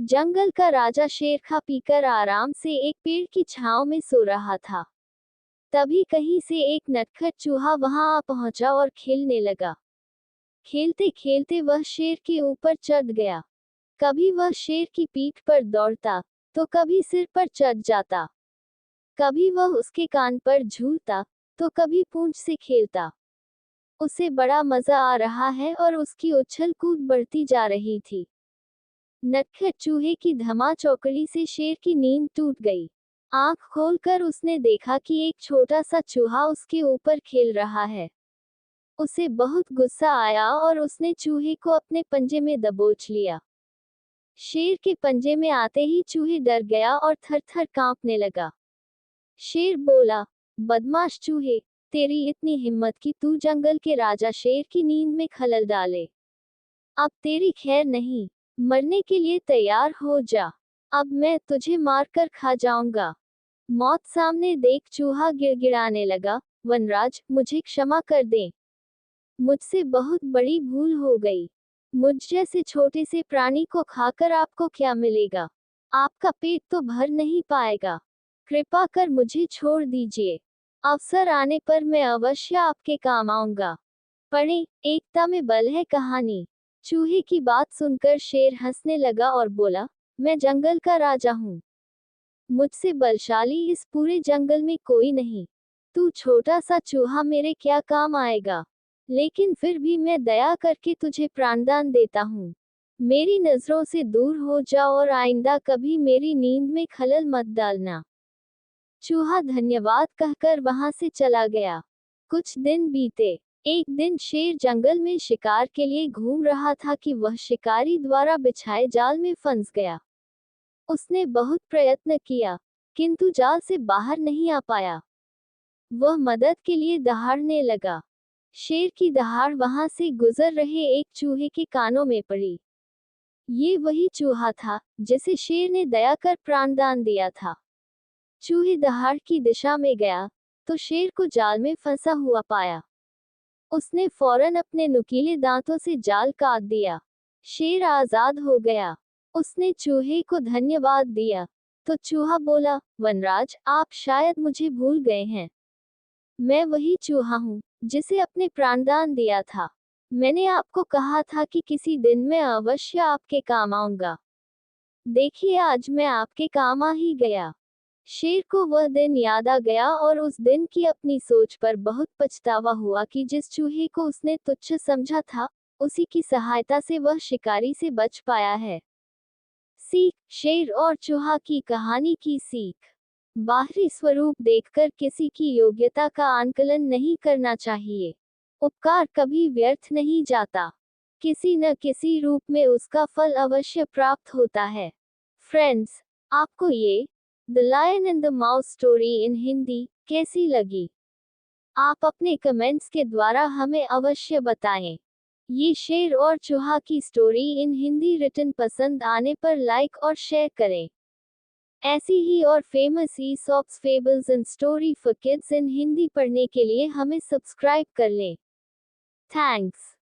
जंगल का राजा शेर खा पीकर आराम से एक पेड़ की छांव में सो रहा था। तभी कहीं से एक नटखट चूहा वहां आ पहुंचा और खेलने लगा। खेलते खेलते वह शेर के ऊपर चढ़ गया। कभी वह शेर की पीठ पर दौड़ता, तो कभी सिर पर चढ़ जाता। कभी वह उसके कान पर झूलता, तो कभी पूंछ से खेलता। उसे बड़ा मजा आ रहा है और उसकी उछल कूद बढ़ती जा रही थी। नटखट चूहे की धमाचौकड़ी से शेर की नींद टूट गई। आंख खोलकर उसने देखा कि एक छोटा सा चूहा उसके ऊपर खेल रहा है। उसे बहुत गुस्सा आया और उसने चूहे को अपने पंजे में दबोच लिया। शेर के पंजे में आते ही चूहे डर गया और थर-थर कांपने लगा। शेर बोला, बदमाश चूहे, तेरी इतनी हिम्मत कि तू जंगल के राजा शेर की नींद में खलल डाले। अब तेरी खैर नहीं, मरने के लिए तैयार हो जा। अब मैं तुझे मारकर खा जाऊंगा। मौत सामने देख चूहा गिड़गिड़ाने लगा, वनराज, मुझे क्षमा कर दें। मुझसे बहुत बड़ी भूल हो गई। मुझ जैसे छोटे से प्राणी को खाकर आपको क्या मिलेगा? आपका पेट तो भर नहीं पाएगा। कृपा कर मुझे छोड़ दीजिए। अवसर आने पर मैं अवश्य आपके काम आऊंगा। पढ़ें, एकता में बल है कहानी। चूहे की बात सुनकर शेर हंसने लगा और बोला, मैं जंगल का राजा हूँ। मुझसे बलशाली इस पूरे जंगल में कोई नहीं। तू छोटा सा चूहा मेरे क्या काम आएगा? लेकिन फिर भी मैं दया करके तुझे प्राणदान देता हूँ। मेरी नजरों से दूर हो जा और आइंदा कभी मेरी नींद में खलल मत डालना। चूहा धन्यवाद कहकर वहां से चला गया। कुछ दिन बीते। एक दिन शेर जंगल में शिकार के लिए घूम रहा था कि वह शिकारी द्वारा बिछाए जाल में फंस गया। उसने बहुत प्रयत्न किया, किंतु जाल से बाहर नहीं आ पाया। वह मदद के लिए दहाड़ने लगा। शेर की दहाड़ वहां से गुजर रहे एक चूहे के कानों में पड़ी। ये वही चूहा था जिसे शेर ने दया कर प्राणदान दिया था। चूहे दहाड़ की दिशा में गया, तो शेर को जाल में फंसा हुआ पाया। उसने फौरन अपने नुकीले दांतों से जाल काट दिया। शेर आजाद हो गया। उसने चूहे को धन्यवाद दिया, तो चूहा बोला, वनराज, आप शायद मुझे भूल गए हैं। मैं वही चूहा हूँ जिसे अपने प्राणदान दिया था। मैंने आपको कहा था कि किसी दिन मैं अवश्य आपके काम आऊंगा। देखिए, आज मैं आपके काम आ ही गया। शेर को वह दिन याद आ गया और उस दिन की अपनी सोच पर बहुत पछतावा हुआ कि जिस चूहे को उसने तुच्छ समझा था, उसी की सहायता से वह शिकारी से बच पाया है। सीख, शेर और चूहा की कहानी की सीख। बाहरी स्वरूप देखकर किसी की योग्यता का आंकलन नहीं करना चाहिए। उपकार कभी व्यर्थ नहीं जाता। किसी न किसी रूप में उसका फल अवश्य प्राप्त होता है। फ्रेंड्स, आपको ये the lion and the mouse story in Hindi कैसी लगी? आप अपने कमेंट्स के द्वारा हमें अवश्य बताएं। ये शेर और चूहा की स्टोरी इन हिंदी रिटन पसंद आने पर लाइक और शेयर करें। ऐसी ही और famous ESOPs fables and story for kids in Hindi पढ़ने के लिए हमें सब्सक्राइब कर लें। थैंक्स।